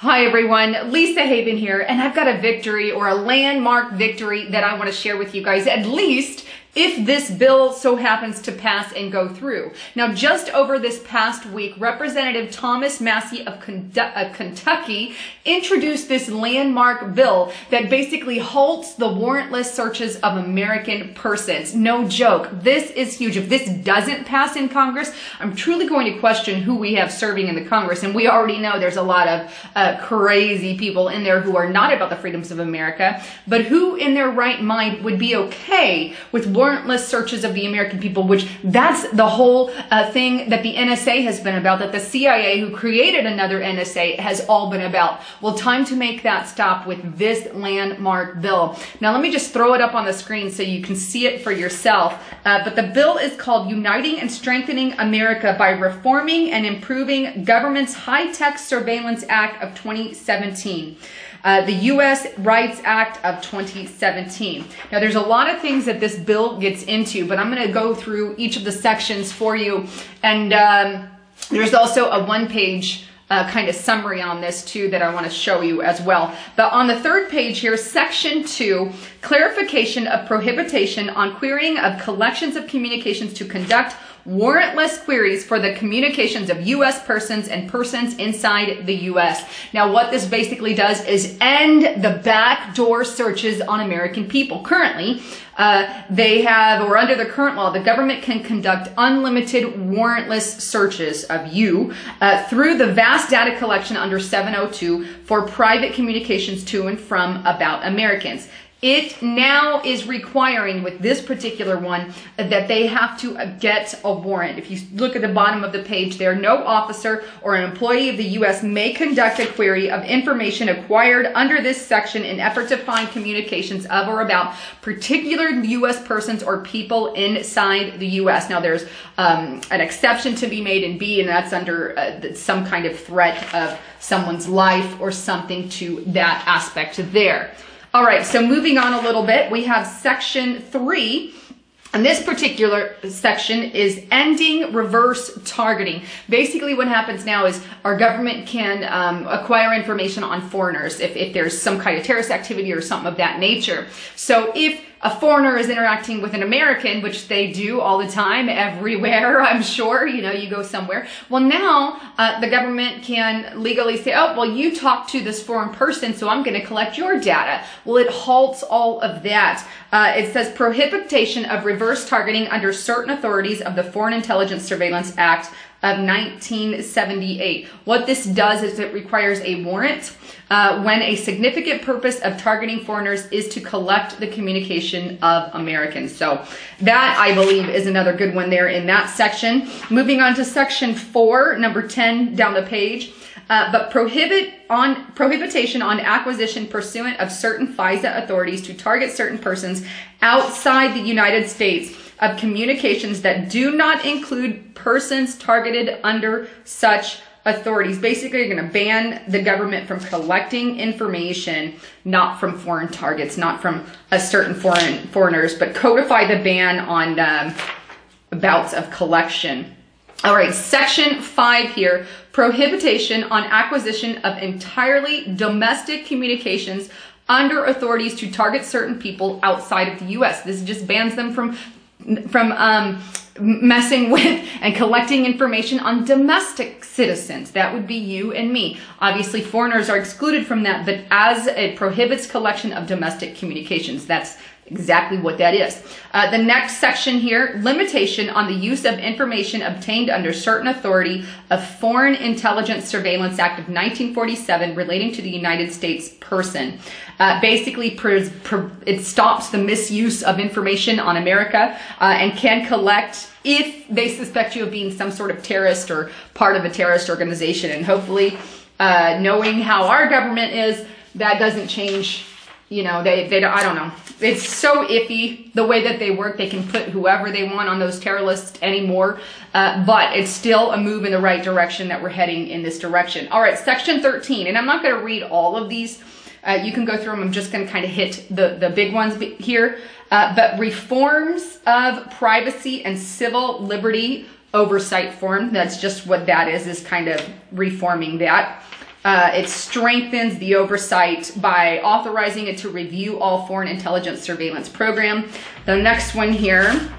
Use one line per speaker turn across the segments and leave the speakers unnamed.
Hi everyone, Lisa Haven here, and I've got a victory or a landmark victory that I want to share with you guys, at least if this bill so happens to pass and go through. Now, just over this past week, Representative Thomas Massie of Kentucky introduced this landmark bill that basically halts the warrantless searches of American persons. No joke. This is huge. If this doesn't pass in Congress, I'm truly going to question who we have serving in the Congress. And we already know there's a lot of crazy people in there who are not about the freedoms of America, but who in their right mind would be okay with warrantless searches of the American people, which that's the whole thing that the NSA has been about, that the CIA, who created another NSA, has all been about. Well, time to make that stop with this landmark bill. Now, let me just throw it up on the screen so you can see it for yourself. But the bill is called Uniting and Strengthening America by Reforming and Improving Government's High-Tech Surveillance Act of 2017. The U.S. Rights Act of 2017. Now, there's a lot of things that this bill gets into, but I'm going to go through each of the sections for you. And there's also a one-page kind of summary on this, too, that I want to show you as well. But on the third page here, Section 2, clarification of prohibition on querying of collections of communications to conduct warrantless queries for the communications of U.S. persons and persons inside the U.S. Now, what this basically does is end the backdoor searches on American people. Currently, they have, or under the current law, the government can conduct unlimited warrantless searches of you through the vast data collection under 702 for private communications to and from about Americans. It now is requiring, with this particular one, that they have to get a warrant. If you look at the bottom of the page there, no officer or an employee of the U.S. may conduct a query of information acquired under this section in effort to find communications of or about particular U.S. persons or people inside the U.S. Now, there's an exception to be made in B, and that's under some kind of threat of someone's life or something to that aspect there. All right, so moving on a little bit, we have Section 3. And this particular section is ending reverse targeting. Basically, what happens now is our government can acquire information on foreigners if there's some kind of terrorist activity or something of that nature. So if a foreigner is interacting with an American, which they do all the time, everywhere, I'm sure, you know, you go somewhere. Well, now the government can legally say, oh, well, you talked to this foreign person, so I'm going to collect your data. Well, it halts all of that. It says prohibition of reverse targeting under certain authorities of the Foreign Intelligence Surveillance Act of 1978. What this does is it requires a warrant when a significant purpose of targeting foreigners is to collect the communication of Americans. So that, I believe, is another good one there in that section. Moving on to Section 4, number 10 down the page. But prohibition on acquisition pursuant of certain FISA authorities to target certain persons outside the United States of communications that do not include persons targeted under such authorities. Basically, you're going to ban the government from collecting information, not from foreign targets, not from a certain foreigners, but codify the ban on bouts of collection. All right, Section 5 here, prohibition on acquisition of entirely domestic communications under authorities to target certain people outside of the U.S. This just bans them from messing with and collecting information on domestic citizens. That would be you and me. Obviously, foreigners are excluded from that, but as it prohibits collection of domestic communications, that's exactly what that is. The next section here, limitation on the use of information obtained under certain authority of Foreign Intelligence Surveillance Act of 1947 relating to the United States person. Basically, it stops the misuse of information on America and can collect if they suspect you of being some sort of terrorist or part of a terrorist organization. And hopefully, knowing how our government is, that doesn't change. You know, they I don't know. It's so iffy the way that they work. They can put whoever they want on those terror lists anymore. But it's still a move in the right direction that we're heading in this direction. All right, Section 13. And I'm not going to read all of these. You can go through them. I'm just going to kind of hit the big ones here. But reforms of privacy and civil liberty oversight form. That's just what that is kind of reforming that. It strengthens the oversight by authorizing it to review all foreign intelligence surveillance program. The next one here.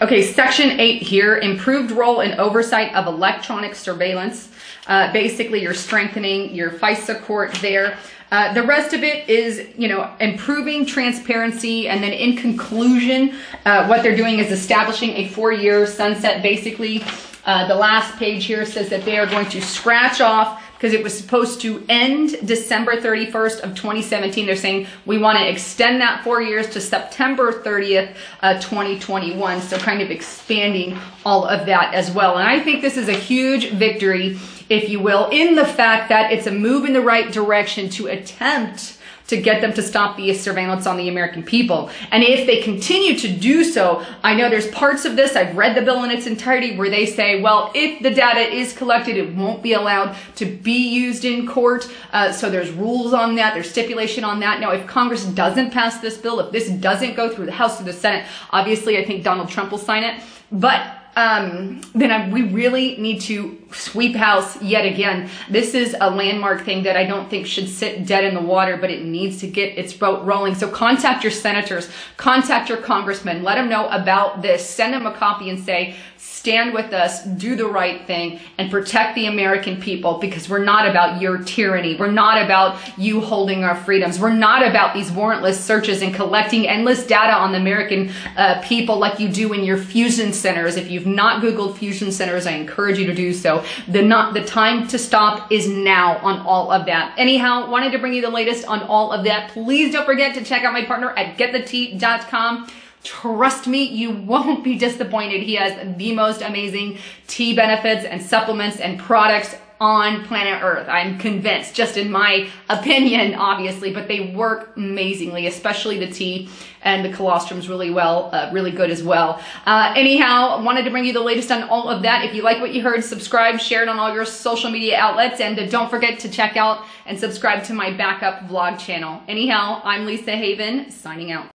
Okay, Section 8 here, improved role and oversight of electronic surveillance. Basically, you're strengthening your FISA court there. The rest of it is, you know, improving transparency. And then in conclusion, what they're doing is establishing a 4-year sunset. Basically, the last page here says that they are going to scratch off, because it was supposed to end December 31st of 2017. They're saying we want to extend that 4 years to September 30th, 2021. So kind of expanding all of that as well. And I think this is a huge victory, if you will, in the fact that it's a move in the right direction to attempt to get them to stop the surveillance on the American people. And if they continue to do so, I know there's parts of this, I've read the bill in its entirety, where they say, well, if the data is collected, it won't be allowed to be used in court. So there's rules on that, there's stipulation on that. Now, if Congress doesn't pass this bill, if this doesn't go through the House or the Senate, obviously I think Donald Trump will sign it. But we really need to sweep house yet again. This is a landmark thing that I don't think should sit dead in the water, but it needs to get its boat rolling. So contact your senators, contact your congressmen, let them know about this, send them a copy and say, stand with us, do the right thing, and protect the American people, because we're not about your tyranny. We're not about you holding our freedoms. We're not about these warrantless searches and collecting endless data on the American people like you do in your fusion centers. If you've not Googled fusion centers, I encourage you to do so. The time to stop is now on all of that. Anyhow, wanted to bring you the latest on all of that. Please don't forget to check out my partner at getthetea.com. Trust me, you won't be disappointed. He has the most amazing tea benefits and supplements and products on planet Earth. I'm convinced, just in my opinion, obviously, but they work amazingly, especially the tea, and the colostrum's really good as well. Anyhow, wanted to bring you the latest on all of that. If you like what you heard, subscribe, share it on all your social media outlets, and don't forget to check out and subscribe to my backup vlog channel. Anyhow, I'm Lisa Haven, signing out.